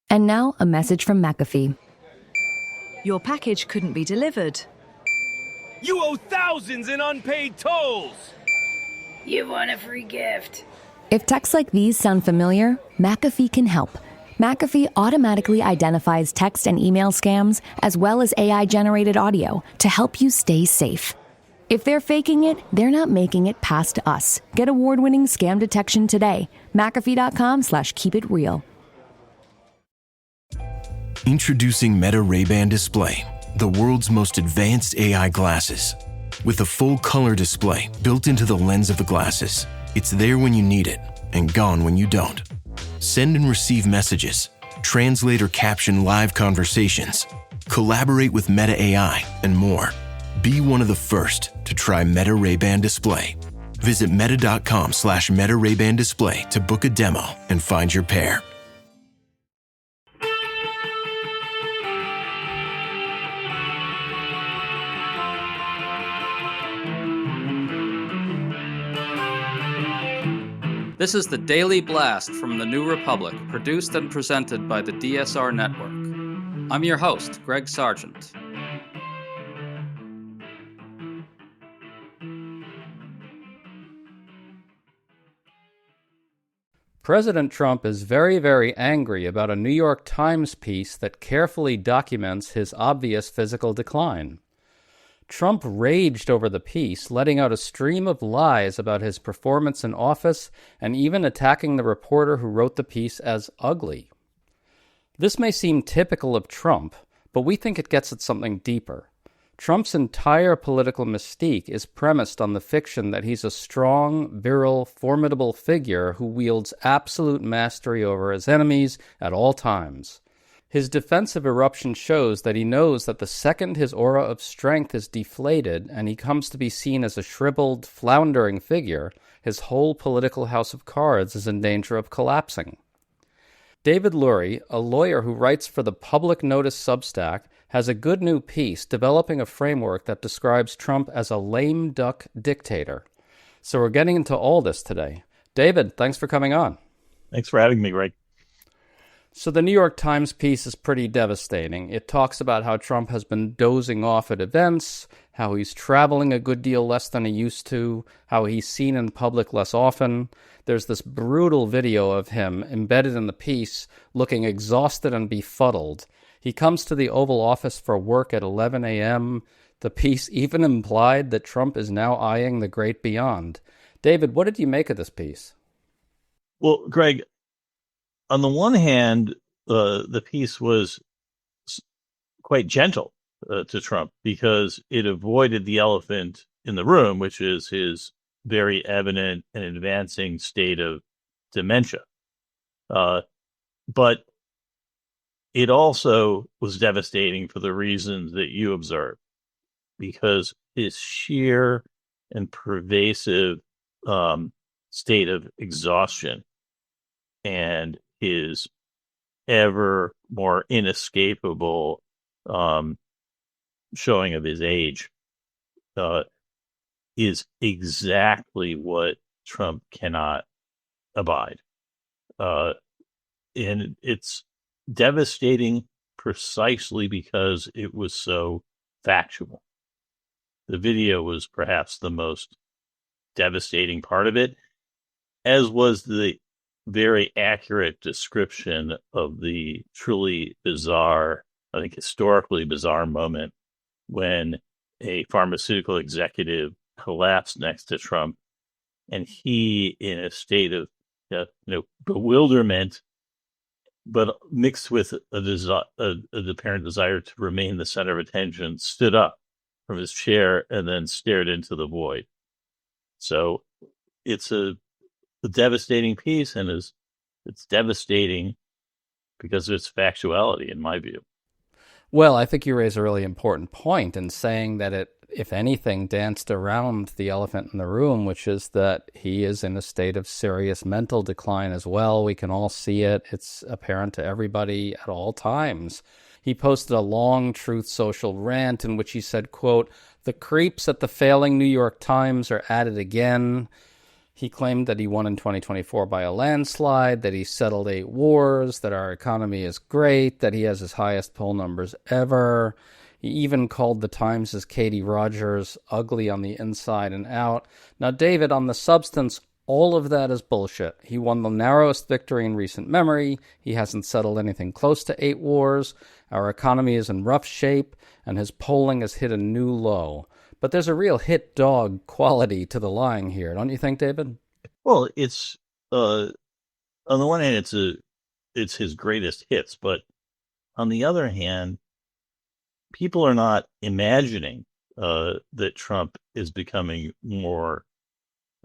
And now, a message from McAfee. Your package couldn't be delivered. You owe thousands in unpaid tolls! You want a free gift. If texts like these sound familiar, McAfee can help. McAfee automatically identifies text and email scams, as well as AI-generated audio, to help you stay safe. If they're faking it, they're not making it past us. Get award-winning scam detection today. McAfee.com/keepitreal. Introducing Meta Ray-Ban Display, the world's most advanced AI glasses. With a full color display built into the lens of the glasses, it's there when you need it and gone when you don't. Send and receive messages, translate or caption live conversations, collaborate with Meta AI, and more. Be one of the first to try Meta Ray-Ban Display. Visit meta.com/Meta Ray-Ban Display to book a demo and find your pair. This is the Daily Blast from the New Republic, produced and presented by the DSR Network. I'm your host, Greg Sargent. President Trump is very, very angry about a New York Times piece that carefully documents his obvious physical decline. Trump raged over the piece, letting out a stream of lies about his performance in office and even attacking the reporter who wrote the piece as ugly. This may seem typical of Trump, but we think it gets at something deeper. Trump's entire political mystique is premised on the fiction that he's a strong, virile, formidable figure who wields absolute mastery over his enemies at all times. His defensive eruption shows that he knows that the second his aura of strength is deflated and he comes to be seen as a shriveled, floundering figure, his whole political house of cards is in danger of collapsing. David Lurie, a lawyer who writes for the Public Notice Substack, has a good new piece developing a framework that describes Trump as a lame duck dictator. So we're getting into all this today. David, thanks for coming on. Thanks for having me, Greg. So the New York Times piece is pretty devastating. It talks about how Trump has been dozing off at events, how he's traveling a good deal less than he used to, how he's seen in public less often. There's this brutal video of him embedded in the piece, looking exhausted and befuddled. He comes to the Oval Office for work at 11 a.m. The piece even implied that Trump is now eyeing the great beyond. David, what did you make of this piece? Well, Greg, on the one hand, the piece was quite gentle to Trump because it avoided the elephant in the room, which is his very evident and advancing state of dementia. But it also was devastating for the reasons that you observed, because his sheer and pervasive state of exhaustion and his ever more inescapable showing of his age is exactly what Trump cannot abide. And it's devastating precisely because it was so factual. The video was perhaps the most devastating part of it, as was the very accurate description of the truly bizarre, I think historically bizarre moment when a pharmaceutical executive collapsed next to Trump, and he, in a state of bewilderment, but mixed with an apparent desire to remain the center of attention, stood up from his chair and then stared into the void. So it's a devastating piece, and it's devastating because of its factuality, in my view. Well, I think you raise a really important point in saying that it, if anything, danced around the elephant in the room, which is that he is in a state of serious mental decline as well. We can all see it. It's apparent to everybody at all times. He posted a long Truth Social rant in which he said, quote, "The creeps at the failing New York Times are at it again." He claimed that he won in 2024 by a landslide, that he settled 8 wars, that our economy is great, that he has his highest poll numbers ever. He even called the Times' Katie Rogers ugly on the inside and out. Now, David, on the substance, all of that is bullshit. He won the narrowest victory in recent memory. He hasn't settled anything close to 8 wars. Our economy is in rough shape, and his polling has hit a new low. But there's a real hit dog quality to the lying here, don't you think, David? Well, it's on the one hand, it's his greatest hits, but on the other hand, people are not imagining that Trump is becoming more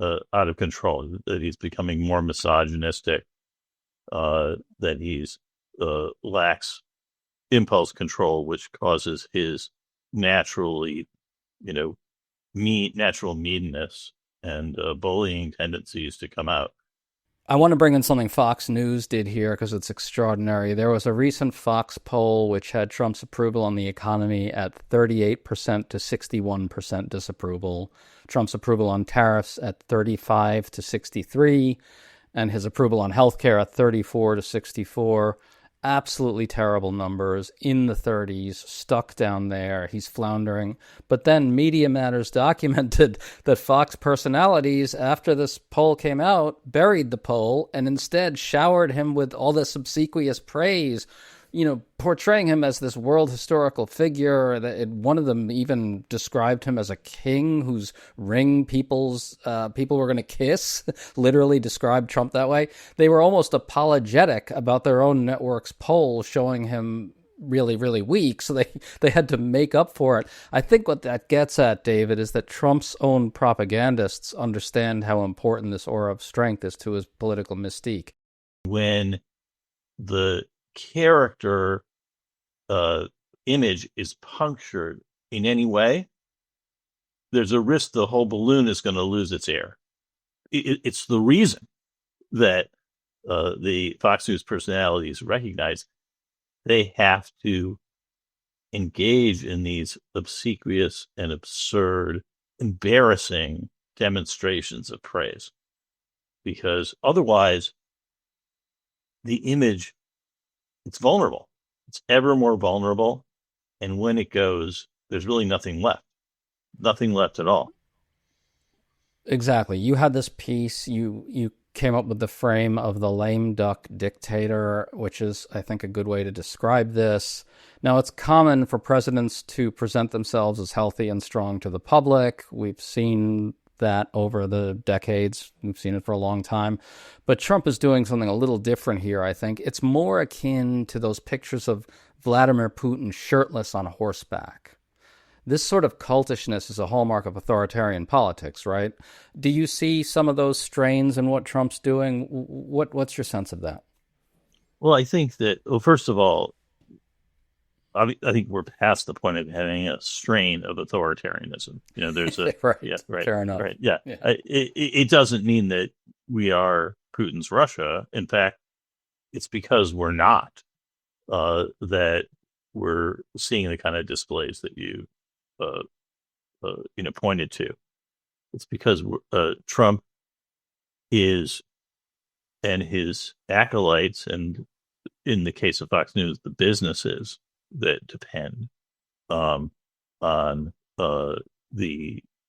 out of control, that he's becoming more misogynistic, that he's lacks impulse control, which causes his naturally, natural meanness and bullying tendencies to come out. I want to bring in something Fox News did here because it's extraordinary. There was a recent Fox poll which had Trump's approval on the economy at 38% to 61% disapproval, Trump's approval on tariffs at 35 to 63, and his approval on healthcare at 34 to 64. Absolutely terrible numbers, in the 30s, stuck down there. He's floundering. But then Media Matters documented that Fox personalities, after this poll came out, buried the poll and instead showered him with all this obsequious praise, portraying him as this world historical figure. One of them even described him as a king whose ring people were going to kiss, literally described Trump that way. They were almost apologetic about their own network's poll showing him really, really weak, so they had to make up for it. I think what that gets at, David, is that Trump's own propagandists understand how important this aura of strength is to his political mystique. When the character image is punctured in any way, there's a risk the whole balloon is going to lose its air. It's the reason that the Fox News personalities recognize they have to engage in these obsequious and absurd, embarrassing demonstrations of praise, because otherwise the image, it's vulnerable. It's ever more vulnerable. And when it goes, there's really nothing left. Nothing left at all. Exactly. You had this piece, you came up with the frame of the lame duck dictator, which is, I think, a good way to describe this. Now, it's common for presidents to present themselves as healthy and strong to the public. We've seen that over the decades. We've seen it for a long time. But Trump is doing something a little different here, I think. It's more akin to those pictures of Vladimir Putin shirtless on horseback. This sort of cultishness is a hallmark of authoritarian politics, right? Do you see some of those strains in what Trump's doing? What's your sense of that? Well, I think that, first of all, I think we're past the point of having a strain of authoritarianism. There's a right. Yeah, right. Fair enough. Right. Yeah. It doesn't mean that we are Putin's Russia. In fact, it's because we're not that we're seeing the kind of displays that you pointed to. It's because Trump is, and his acolytes, and in the case of Fox News, the businesses that depend on the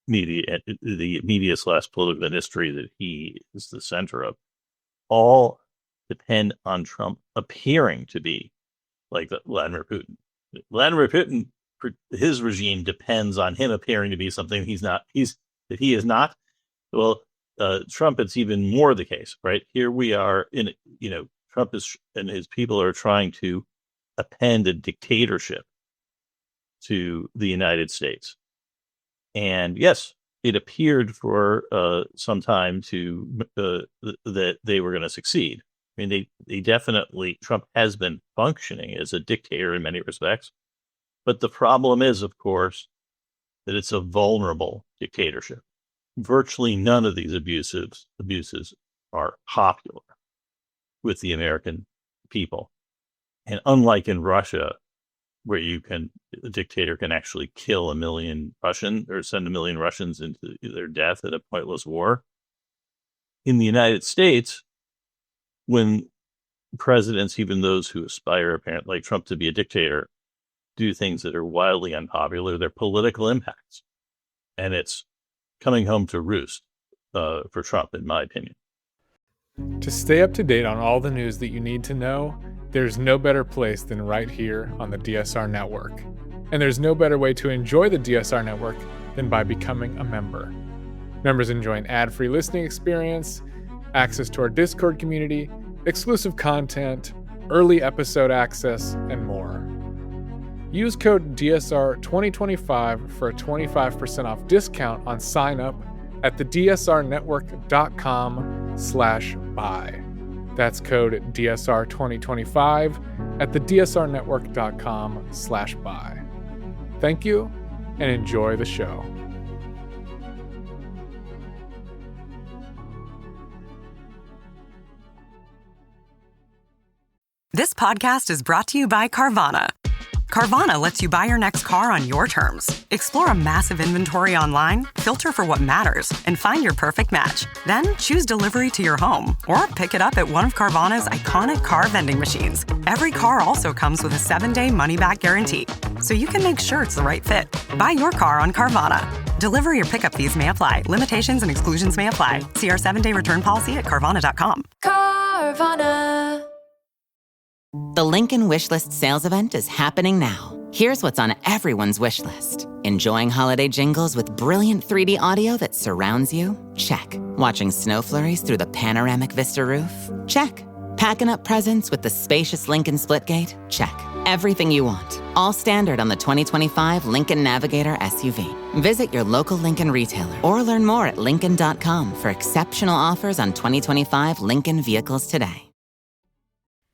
media/political industry that he is the center of, all depend on Trump appearing to be like Vladimir Putin. Vladimir Putin, his regime depends on him appearing to be something he is not. Well, Trump, it's even more the case, right? Here we are Trump and his people are trying to append a dictatorship to the United States. And yes, it appeared for some time that they were going to succeed. I mean, they definitely, Trump has been functioning as a dictator in many respects. But the problem is, of course, that it's a vulnerable dictatorship. Virtually none of these abuses are popular with the American people. And unlike in Russia, where a dictator can actually kill 1 million Russians or send 1 million Russians into their death in a pointless war, in the United States, when presidents, even those who aspire, apparently like Trump, to be a dictator, do things that are wildly unpopular, they're political impacts. And it's coming home to roost for Trump, in my opinion. To stay up to date on all the news that you need to know, there's no better place than right here on the DSR Network. And there's no better way to enjoy the DSR Network than by becoming a member. Members enjoy an ad-free listening experience, access to our Discord community, exclusive content, early episode access, and more. Use code DSR2025 for a 25% off discount on sign up at thedsrnetwork.com/buy. That's code DSR2025 at thedsrnetwork.com/buy. Thank you and enjoy the show. This podcast is brought to you by Carvana. Carvana lets you buy your next car on your terms. Explore a massive inventory online, filter for what matters, and find your perfect match. Then choose delivery to your home or pick it up at one of Carvana's iconic car vending machines. Every car also comes with a 7-day money-back guarantee, so you can make sure it's the right fit. Buy your car on Carvana. Delivery or pickup fees may apply. Limitations and exclusions may apply. See our 7-day return policy at Carvana.com. Carvana. The Lincoln Wishlist sales event is happening now. Here's what's on everyone's wish list. Enjoying holiday jingles with brilliant 3D audio that surrounds you? Check. Watching snow flurries through the panoramic Vista roof? Check. Packing up presents with the spacious Lincoln Splitgate? Check. Everything you want. All standard on the 2025 Lincoln Navigator SUV. Visit your local Lincoln retailer or learn more at Lincoln.com for exceptional offers on 2025 Lincoln vehicles today.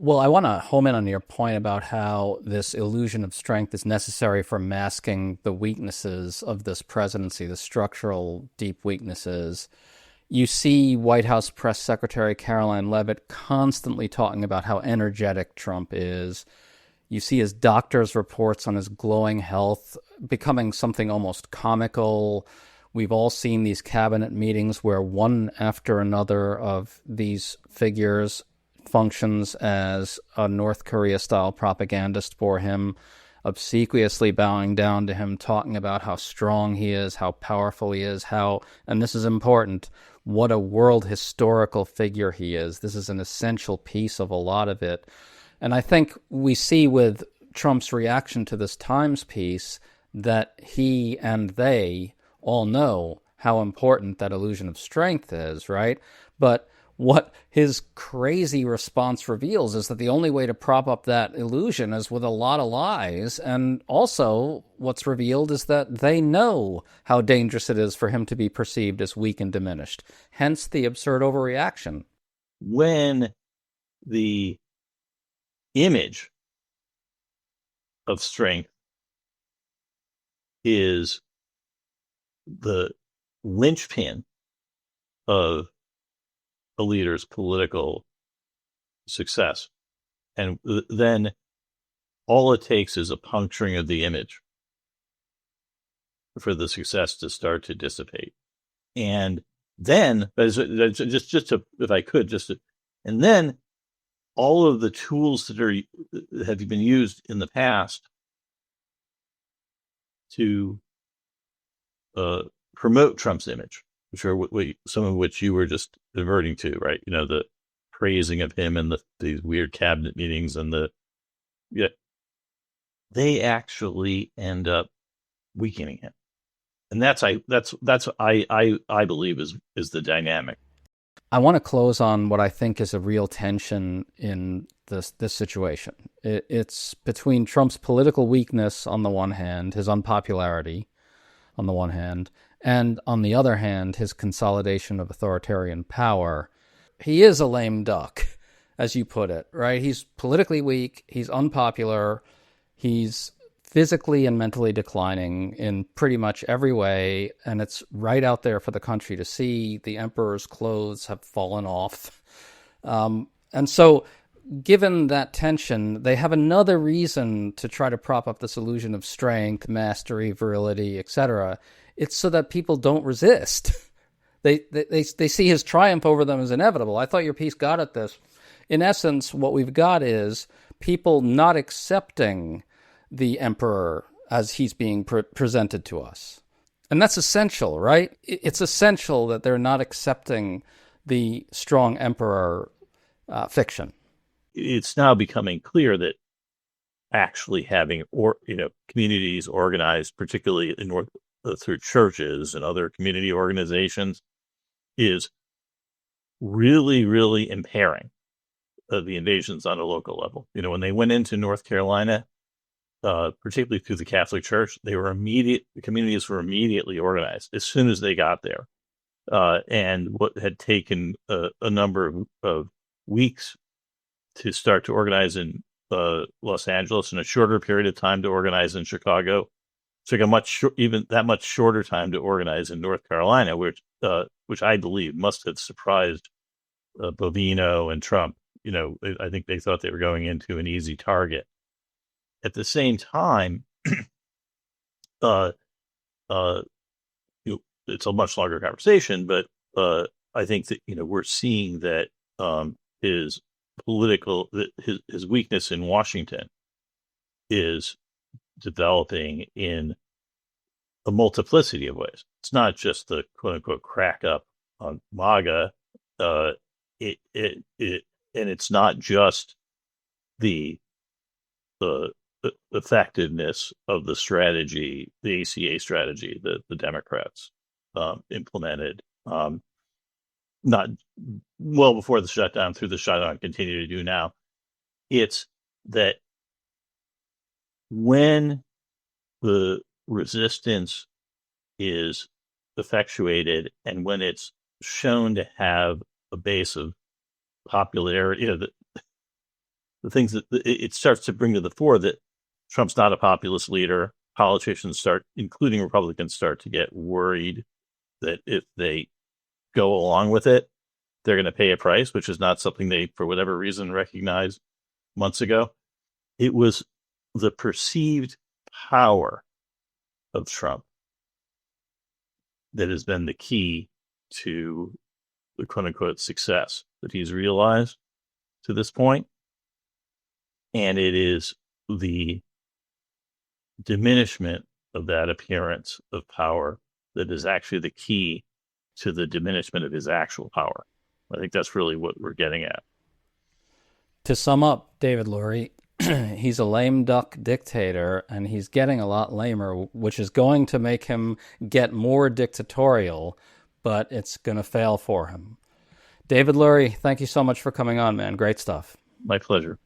Well, I want to home in on your point about how this illusion of strength is necessary for masking the weaknesses of this presidency, the structural deep weaknesses. You see White House Press Secretary Caroline Leavitt constantly talking about how energetic Trump is. You see his doctor's reports on his glowing health becoming something almost comical. We've all seen these cabinet meetings where one after another of these figures functions as a North Korea-style propagandist for him, obsequiously bowing down to him, talking about how strong he is, how powerful he is, how, and this is important, what a world historical figure he is. This is an essential piece of a lot of it. And I think we see with Trump's reaction to this Times piece that he and they all know how important that illusion of strength is, right? But what his crazy response reveals is that the only way to prop up that illusion is with a lot of lies. And also what's revealed is that they know how dangerous it is for him to be perceived as weak and diminished. Hence the absurd overreaction. When the image of strength is the linchpin of a leader's political success, and then all it takes is a puncturing of the image for the success to start to dissipate. And then, just to, if I could, and then all of the tools that have been used in the past to promote Trump's image, which are some of which you were just diverting to, right? You know, the praising of him and these weird cabinet meetings and they actually end up weakening him. And that's I believe is the dynamic. I want to close on what I think is a real tension in this situation. It's between Trump's political weakness on the one hand, his unpopularity on the one hand, and on the other hand, his consolidation of authoritarian power. He is a lame duck, as you put it, right? He's politically weak, he's unpopular, he's physically and mentally declining in pretty much every way, and it's right out there for the country to see. The emperor's clothes have fallen off. And so, given that tension, they have another reason to try to prop up this illusion of strength, mastery, virility, etc. It's so that people don't resist, They see his triumph over them as inevitable. I thought your piece got at this. In essence, what we've got is people not accepting the emperor as he's being presented to us. And that's essential, right? It's essential that they're not accepting the strong emperor fiction. It's now becoming clear that actually having communities organized, particularly through churches and other community organizations, is really, really impairing the invasions on a local level. When they went into North Carolina, particularly through the Catholic Church, the communities were immediately organized as soon as they got there. And what had taken a number of weeks to start to organize in Los Angeles and a shorter period of time to organize in Chicago, took a much shorter time to organize in North Carolina, which I believe must have surprised Bovino and Trump. I think they thought they were going into an easy target. At the same time, it's a much longer conversation, but I think that we're seeing that his weakness in Washington is developing in a multiplicity of ways. It's not just the quote unquote crack up on MAGA. And it's not just the effectiveness of the strategy, the ACA strategy that the Democrats implemented, not well before the shutdown, through the shutdown, continue to do now. It's that when the resistance is effectuated and when it's shown to have a base of popularity, the things that it starts to bring to the fore that Trump's not a populist leader. Politicians including Republicans, start to get worried that if they go along with it, they're going to pay a price, which is not something they, for whatever reason, recognized months ago. It was the perceived power of Trump that has been the key to the quote unquote success that he's realized to this point. And it is the diminishment of that appearance of power that is actually the key to the diminishment of his actual power. I think that's really what we're getting at. To sum up, David Lurie, he's a lame duck dictator, and he's getting a lot lamer, which is going to make him get more dictatorial, but it's going to fail for him. David Lurie, thank you so much for coming on, man. Great stuff. My pleasure.